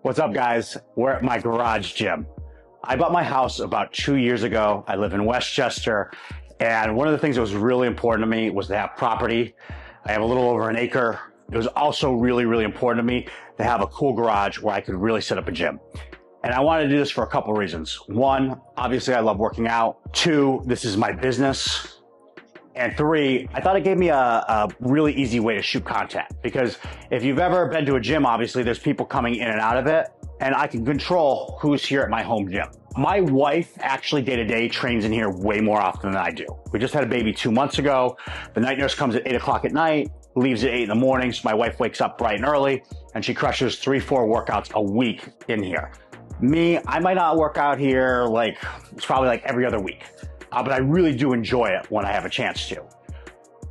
What's up, guys? We're at my garage gym. I bought my house about 2 years ago. I live in Westchester, and one of the things that was really important to me was to have property. I have a little over an acre. It was also really important to me to have a cool garage where I could really set up a gym. And I wanted to do this for a couple of reasons. One, obviously I love working out. Two, this is my business. And three, I thought it gave me a really easy way to shoot content, because if you've ever been to a gym, obviously there's people coming in and out of it, and I can control who's here at my home gym. My wife actually day-to-day trains in here way more often than I do. We just had a baby 2 months ago. The night nurse comes at 8 o'clock at night, leaves at 8 in the morning, so my wife wakes up bright and early, and she crushes 3-4 workouts a week in here. Me, I might not work out here it's probably like every other week. But I really do enjoy it when I have a chance to.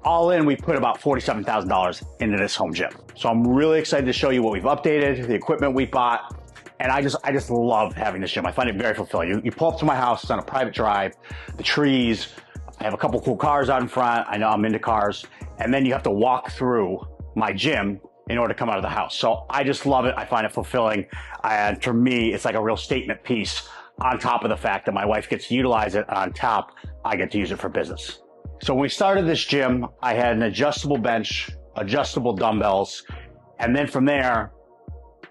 All in, we put about $47,000 into this home gym. So I'm really excited to show you what we've updated, the equipment we bought, and I just love having this gym. I find it very fulfilling. You pull up to my house, it's on a private drive, the trees, I have a couple cool cars out in front. I know I'm into cars. And then you have to walk through my gym in order to come out of the house. So I just love it. I find it fulfilling. And for me, it's like a real statement piece, on top of the fact that my wife gets to utilize it, and on top, I get to use it for business. So when we started this gym, I had an adjustable bench, adjustable dumbbells, and then from there,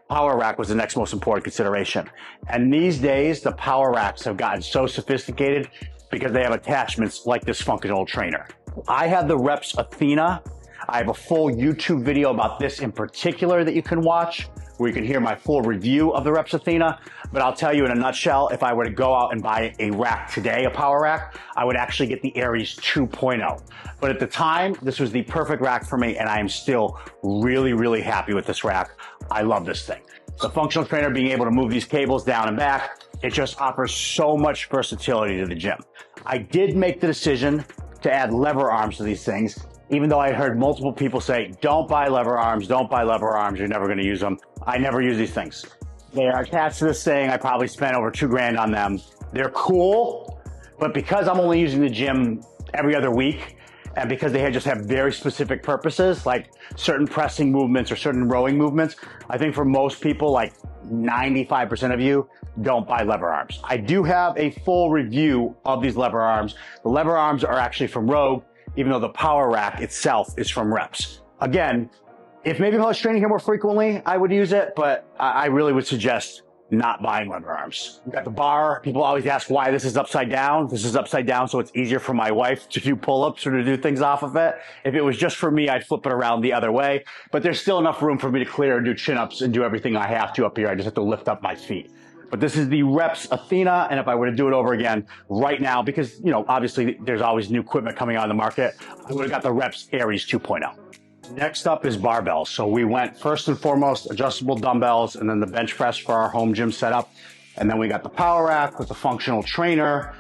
power rack was the next most important consideration. And these days, the power racks have gotten so sophisticated because they have attachments like this functional trainer. I have the Reps Athena. I have a full YouTube video about this in particular that you can watch, where you can hear my full review of the Reps Athena. But I'll tell you in a nutshell, if I were to go out and buy a rack today, a power rack, I would actually get the Aries 2.0. But at the time, this was the perfect rack for me, and I am still really happy with this rack. I love this thing. The functional trainer, being able to move these cables down and back, it just offers so much versatility to the gym. I did make the decision to add lever arms to these things, even though I heard multiple people say, don't buy lever arms, don't buy lever arms, you're never gonna use them. I never use these things. They are attached to this thing. I probably spent over $2 grand on them. They're cool, but because I'm only using the gym every other week, and because they just have very specific purposes, like certain pressing movements or certain rowing movements, I think for most people, like 95% of you, don't buy lever arms. I do have a full review of these lever arms. The lever arms are actually from Rogue, even though the power rack itself is from Reps. Again, if maybe if I was training here more frequently, I would use it, but I really would suggest not buying lever arms. We've got the bar. People always ask why this is upside down. This is upside down so it's easier for my wife to do pull-ups or to do things off of it. If it was just for me, I'd flip it around the other way, but there's still enough room for me to clear and do chin-ups and do everything I have to up here. I just have to lift up my feet. But this is the Reps Athena, and if I were to do it over again right now, because, you know, obviously there's always new equipment coming on the market, I would have got the Reps Aries 2.0. Next up is barbells. So we went first and foremost adjustable dumbbells, and then the bench press for our home gym setup. And then we got the power rack with the functional trainer.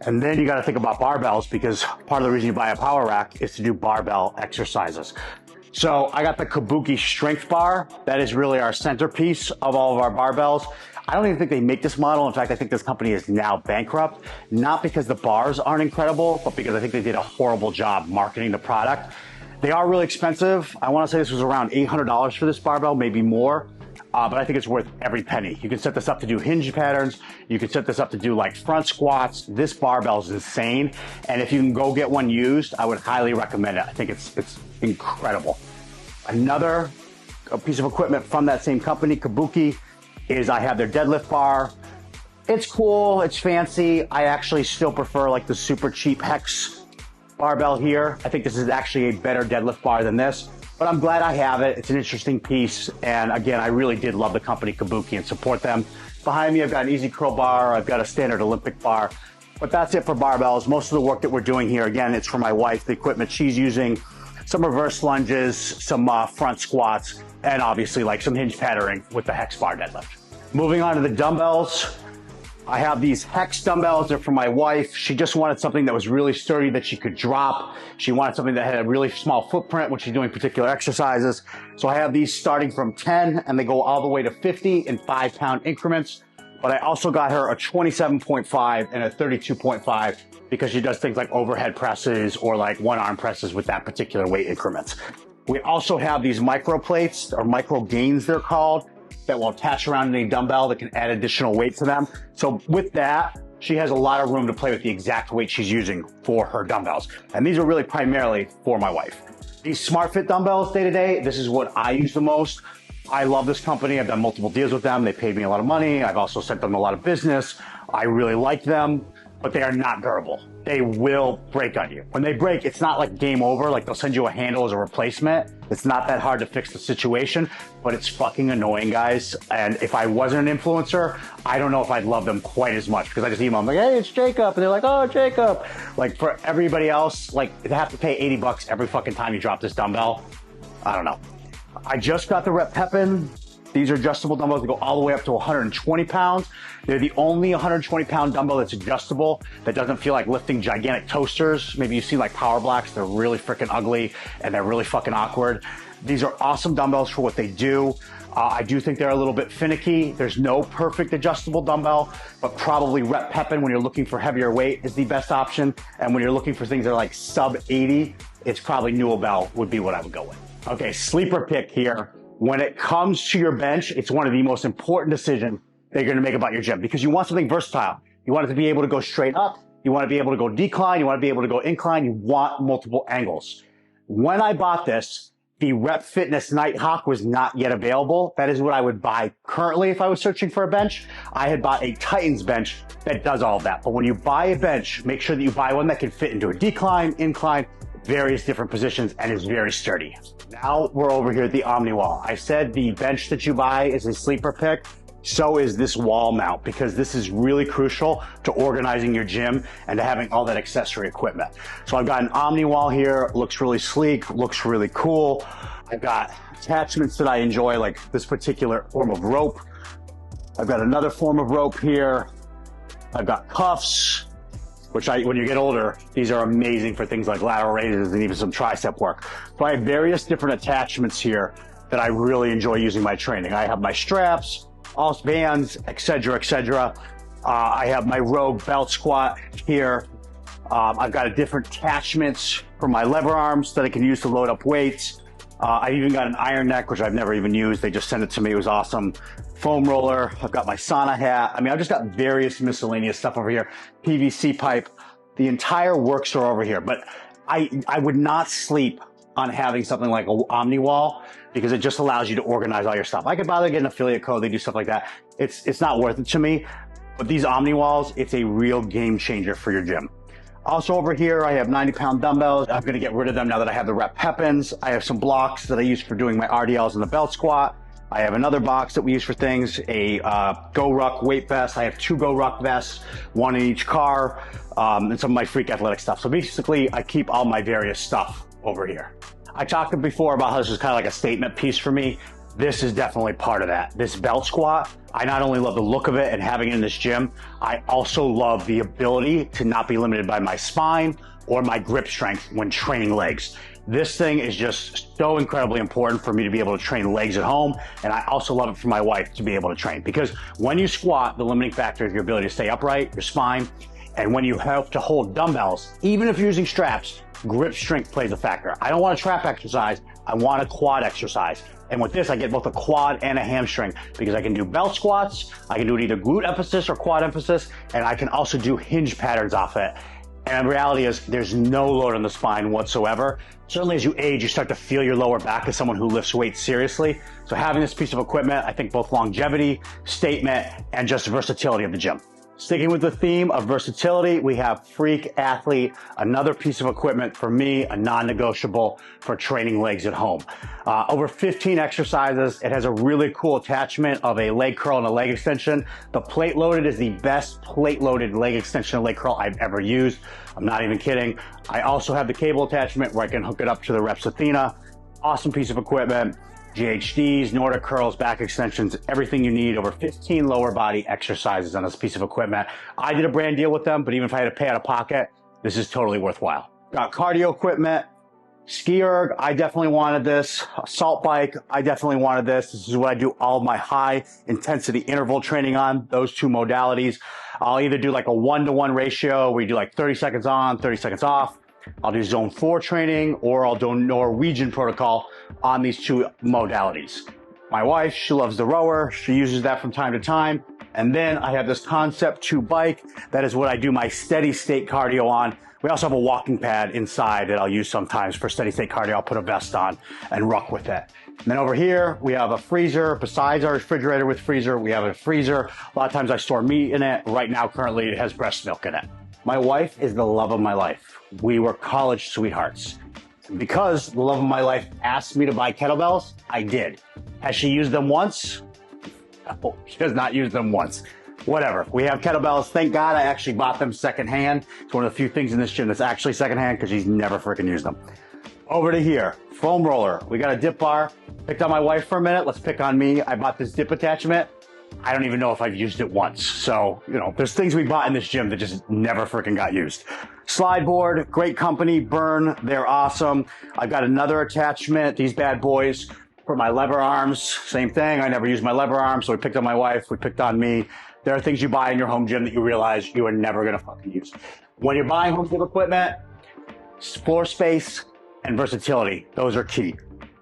And then you got to think about barbells, because part of the reason you buy a power rack is to do barbell exercises. So I got the Kabuki strength bar. That is really our centerpiece of all of our barbells. I don't even think they make this model. In fact, I think this company is now bankrupt, not because the bars aren't incredible, but because I think they did a horrible job marketing the product. They are really expensive. I want to say this was around $800 for this barbell, maybe more, but I think it's worth every penny. You can set this up to do hinge patterns. You can set this up to do like front squats. This barbell is insane. And if you can go get one used, I would highly recommend it. I think it's incredible. Another piece of equipment from that same company, Kabuki, is I have their deadlift bar. It's cool, it's fancy. I actually still prefer like the super cheap Hex barbell here. I think this is actually a better deadlift bar than this, but I'm glad I have it. It's an interesting piece. And again, I really did love the company Kabuki and support them. Behind me, I've got an easy curl bar. I've got a standard Olympic bar, but that's it for barbells. Most of the work that we're doing here, again, it's for my wife, the equipment she's using, some reverse lunges, some front squats, and obviously like some hinge patterning with the Hex bar deadlift. Moving on to the dumbbells. I have these Hex dumbbells. They're for my wife. She just wanted something that was really sturdy that she could drop. She wanted something that had a really small footprint when she's doing particular exercises. So I have these starting from 10 and they go all the way to 50 in 5-pound increments. But I also got her a 27.5 and a 32.5 because she does things like overhead presses or like one-arm presses with that particular weight increments. We also have these micro plates, or micro Gainz they're called. that will attach around any dumbbell that can add additional weight to them. So with that, she has a lot of room to play with the exact weight she's using for her dumbbells. And these are really primarily for my wife. These SmartFit dumbbells day to day, this is what I use the most. I love this company. I've done multiple deals with them. They paid me a lot of money. I've also sent them a lot of business. I really like them, but they are not durable. They will break on you. When they break, it's not like game over, like they'll send you a handle as a replacement. It's not that hard to fix the situation, but it's fucking annoying, guys. And if I wasn't an influencer, I don't know if I'd love them quite as much, because I just email them like, hey, it's Jacob. And they're like, oh, Jacob. Like for everybody else, like they have to pay 80 bucks every fucking time you drop this dumbbell. I don't know. I just got the Pepin. These are adjustable dumbbells that go all the way up to 120 pounds. They're the only 120-pound dumbbell that's adjustable, that doesn't feel like lifting gigantic toasters. Maybe you've seen like power blocks. They're really freaking ugly and they're really fucking awkward. These are awesome dumbbells for what they do. I do think they're a little bit finicky. There's no perfect adjustable dumbbell, but probably Pepin when you're looking for heavier weight is the best option. And when you're looking for things that are like sub 80, it's probably Nuobell would be what I would go with. Okay, sleeper pick here. When it comes to your bench, it's one of the most important decisions that you're going to make about your gym, because you want something versatile. You want it to be able to go straight up. You want to be able to go decline. You want to be able to go incline. You want multiple angles. When I bought this, the Rep Fitness Nighthawk was not yet available. That is what I would buy currently if I was searching for a bench. I had bought a Titans bench that does all of that. But when you buy a bench, make sure that you buy one that can fit into a decline, incline, various different positions, and is very sturdy. Now we're over here at the Omniwall. I said the bench that you buy is a sleeper pick. So is this wall mount, because this is really crucial to organizing your gym and to having all that accessory equipment. So I've got an Omniwall here, looks really sleek, looks really cool. I've got attachments that I enjoy, like this particular form of rope. I've got another form of rope here. I've got cuffs, which when you get older, these are amazing for things like lateral raises and even some tricep work. So I have various different attachments here that I really enjoy using in my training. I have my straps, all bands, etc., etc. I have my Rogue belt squat here. I've got different attachments for my lever arms that I can use to load up weights. I even got an iron neck, which I've never even used. They just sent it to me. It was awesome. Foam roller. I've got my sauna hat. I mean, I've just got various miscellaneous stuff over here. PVC pipe. The entire works are over here. But I would not sleep on having something like an Omniwall, because it just allows you to organize all your stuff. I could bother get an affiliate code. They do stuff like that. It's not worth it to me. But these Omniwalls, it's a real game changer for your gym. Also over here, I have 90-pound dumbbells. I'm going to get rid of them now that I have the Rep Pepins. I have some blocks that I use for doing my RDLs and the belt squat. I have another box that we use for things, a Go Ruck weight vest. I have 2 Go Ruck vests, 1 in each car, and some of my freak athletic stuff. So basically, I keep all my various stuff over here. I talked before about how this is kind of like a statement piece for me. This is definitely part of that. This belt squat, I not only love the look of it and having it in this gym, I also love the ability to not be limited by my spine or my grip strength when training legs. This thing is just so incredibly important for me to be able to train legs at home. And I also love it for my wife to be able to train, because when you squat, the limiting factor is your ability to stay upright, your spine. And when you have to hold dumbbells, even if you're using straps, grip strength plays a factor. I don't want a trap exercise. I want a quad exercise. And with this, I get both a quad and a hamstring, because I can do belt squats. I can do it either glute emphasis or quad emphasis. And I can also do hinge patterns off it. And the reality is there's no load on the spine whatsoever. Certainly as you age, you start to feel your lower back as someone who lifts weights seriously. So having this piece of equipment, I think both longevity, statement, and just versatility of the gym. Sticking with the theme of versatility, we have Freak Athlete, another piece of equipment for me, a non-negotiable for training legs at home. Over 15 exercises. It has a really cool attachment of a leg curl and a leg extension. The plate loaded is the best plate loaded leg extension and leg curl I've ever used. I'm not even kidding. I also have the cable attachment where I can hook it up to the Reps Athena. Awesome piece of equipment. GHDs, Nordic curls, back extensions, everything you need. Over 15 lower body exercises on this piece of equipment. I did a brand deal with them, but even if I had to pay out of pocket, this is totally worthwhile. Got cardio equipment, SkiErg, I definitely wanted this. Assault bike, I definitely wanted this. This is what I do all of my high intensity interval training on, those 2 modalities. I'll either do like a 1-to-1 ratio where you do like 30 seconds on, 30 seconds off. I'll do zone 4 training, or I'll do Norwegian protocol on these 2 modalities. My wife, she loves the rower. She uses that from time to time. And then I have this Concept 2 bike. That is what I do my steady state cardio on. We also have a walking pad inside that I'll use sometimes for steady state cardio. I'll put a vest on and ruck with it. And then over here, we have a freezer. Besides our refrigerator with freezer, we have a freezer. A lot of times I store meat in it. Right now, currently, it has breast milk in it. My wife is the love of my life. We were college sweethearts. Because the love of my life asked me to buy kettlebells, I did. Has she used them once? No, she has not used them once. Whatever. We have kettlebells. Thank God I actually bought them secondhand. It's one of the few things in this gym that's actually secondhand because she's never freaking used them. Over to here, foam roller. We got a dip bar. Picked on my wife for a minute. Let's pick on me. I bought this dip attachment. I don't even know if I've used it once. So, you know, there's things we bought in this gym that just never freaking got used. Slide board, great company, Burn. They're awesome. I've got another attachment, these bad boys, for my lever arms. Same thing. I never use my lever arms. So we picked on my wife. We picked on me. There are things you buy in your home gym that you realize you are never going to fucking use. When you're buying home gym equipment, floor space and versatility, those are key.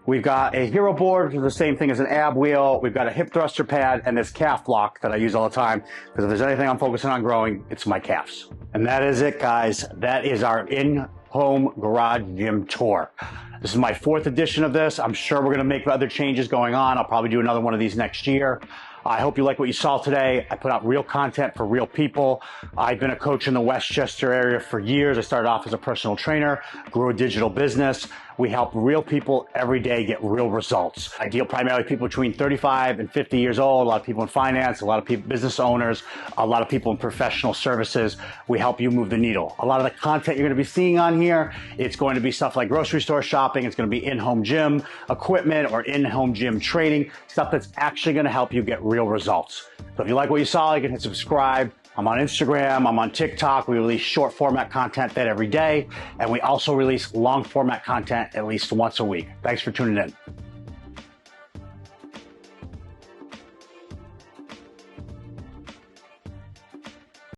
We've got a hero board, which is the same thing as an ab wheel. We've got a hip thruster pad and this calf block that I use all the time. Because if there's anything I'm focusing on growing, it's my calves. And that is it, guys. That is our in-home garage gym tour. This is my 4th edition of this. I'm sure we're going to make other changes going on. I'll probably do another one of these next year. I hope you like what you saw today. I put out real content for real people. I've been a coach in the Westchester area for years. I started off as a personal trainer, grew a digital business. We help real people every day get real results. I deal primarily with people between 35 and 50 years old, a lot of people in finance, a lot of people, business owners, a lot of people in professional services. We help you move the needle. A lot of the content you're going to be seeing on here, it's going to be stuff like grocery store shopping. It's going to be in-home gym equipment or in-home gym training, stuff that's actually going to help you get real results. So if you like what you saw, you can hit subscribe. I'm on Instagram, I'm on TikTok. We release short format content that every day. And we also release long format content at least once a week. Thanks for tuning in.